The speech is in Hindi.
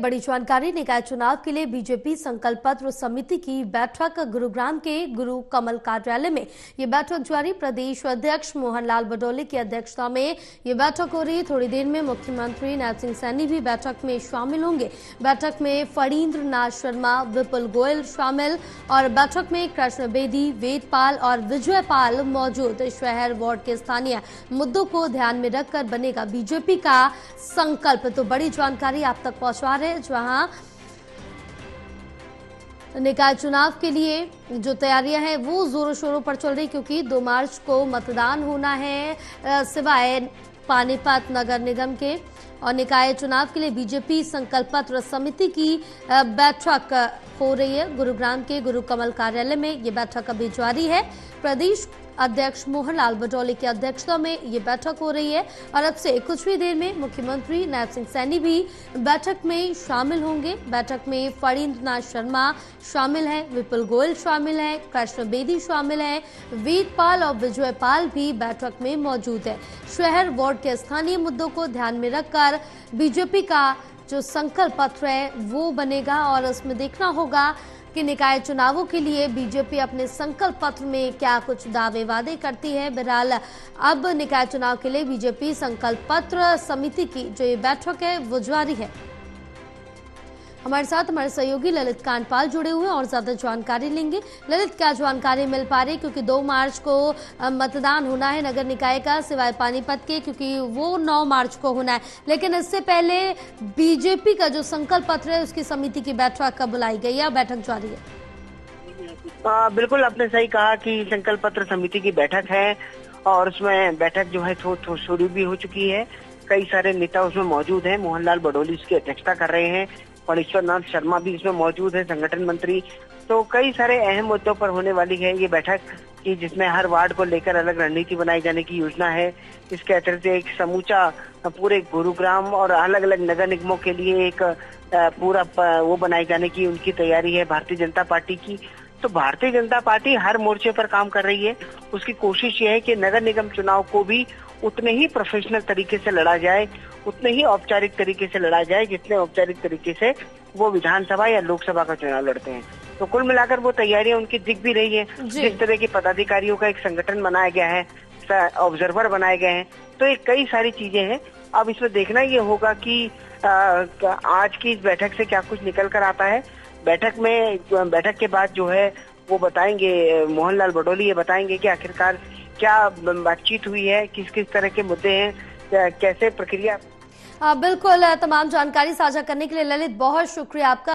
बड़ी जानकारी। निकाय चुनाव के लिए बीजेपी संकल्प पत्र समिति की बैठक गुरुग्राम के गुरु कमल कार्यालय में ये बैठक जारी। प्रदेश अध्यक्ष मोहनलाल बडोले की अध्यक्षता में ये बैठक हो रही है। थोड़ी देर में मुख्यमंत्री नायब सिंह सैनी भी बैठक में शामिल होंगे। बैठक में फणींद्र नाथ शर्मा, विपुल गोयल शामिल और बैठक में कृष्ण बेदी, वेदपाल और विजय पाल मौजूद। शहर वार्ड के स्थानीय मुद्दों को ध्यान में रखकर बनेगा बीजेपी का संकल्प। तो बड़ी जानकारी आप तक पहुंचा रहे हैं, जहां निकाय चुनाव के लिए जो तैयारियां हैं वो जोरों शोरों पर चल रही, क्योंकि 2 मार्च को मतदान होना है सिवाय पानीपत नगर निगम के। और निकाय चुनाव के लिए बीजेपी संकल्प पत्र समिति की बैठक हो रही है गुरुग्राम के गुरु कमल कार्यालय में। ये बैठक अभी जारी है। प्रदेश अध्यक्ष मोहनलाल बडोले की अध्यक्षता में ये बैठक हो रही है और अब से कुछ ही देर में मुख्यमंत्री नायब सिंह सैनी भी बैठक में शामिल होंगे। बैठक में फणींद्र नाथ शर्मा शामिल हैं, विपुल गोयल शामिल हैं, कृष्ण बेदी शामिल हैं, वेदपाल और विजय पाल भी बैठक में मौजूद है। शहर वार्ड के स्थानीय मुद्दों को ध्यान में रखकर बीजेपी का जो संकल्प पत्र है वो बनेगा और उसमें देखना होगा कि निकाय चुनावों के लिए बीजेपी अपने संकल्प पत्र में क्या कुछ दावे वादे करती है। बहरहाल अब निकाय चुनाव के लिए बीजेपी संकल्प पत्र समिति की जो ये बैठक है वो जारी है। हमारे साथ हमारे सहयोगी ललित कांडपाल जुड़े हुए हैं और ज्यादा जानकारी लेंगे। ललित, क्या जानकारी मिल पा रही, क्योंकि 2 मार्च को मतदान होना है नगर निकाय का सिवाय पानीपत के, क्योंकि वो 9 मार्च को होना है। लेकिन इससे पहले बीजेपी का जो संकल्प पत्र है उसकी समिति की बैठक कब बुलाई गई है, बैठक जारी है? बिल्कुल, आपने सही कहा कि संकल्प पत्र समिति की बैठक है और उसमें बैठक जो है शुरू भी हो चुकी है। कई सारे नेता उसमें मौजूद हैं। मोहनलाल बडोले इसकी अध्यक्षता कर रहे हैं। फणींद्र नाथ शर्मा भी इसमें मौजूद है, संगठन मंत्री। तो कई सारे अहम मुद्दों पर होने वाली है ये बैठक की, जिसमें हर वार्ड को लेकर अलग रणनीति बनाई जाने की योजना है। इसके अतिरिक्त एक समूचा पूरे गुरुग्राम और अलग अलग नगर निगमों के लिए एक पूरा वो बनाए जाने की उनकी तैयारी है भारतीय जनता पार्टी की। तो भारतीय जनता पार्टी हर मोर्चे पर काम कर रही है। उसकी कोशिश ये है कि नगर निगम चुनाव को भी उतने ही प्रोफेशनल तरीके से लड़ा जाए, उतने ही औपचारिक तरीके से लड़ा जाए जितने औपचारिक तरीके से वो विधानसभा या लोकसभा का चुनाव लड़ते हैं। तो कुल मिलाकर वो तैयारियां उनकी दिख भी रही है। जिस तरह के पदाधिकारियों का एक संगठन बनाया गया है, ऑब्जर्वर बनाए गए हैं, तो ये कई सारी चीजें हैं। अब इसमें देखना ये होगा कि आज की इस बैठक से क्या कुछ निकल कर आता है। बैठक के बाद जो है वो बताएंगे, मोहनलाल बडोले ये बताएंगे कि आखिरकार क्या बातचीत हुई है, किस किस तरह के मुद्दे हैं, कैसे प्रक्रिया। बिल्कुल, तमाम जानकारी साझा करने के लिए ललित बहुत शुक्रिया आपका।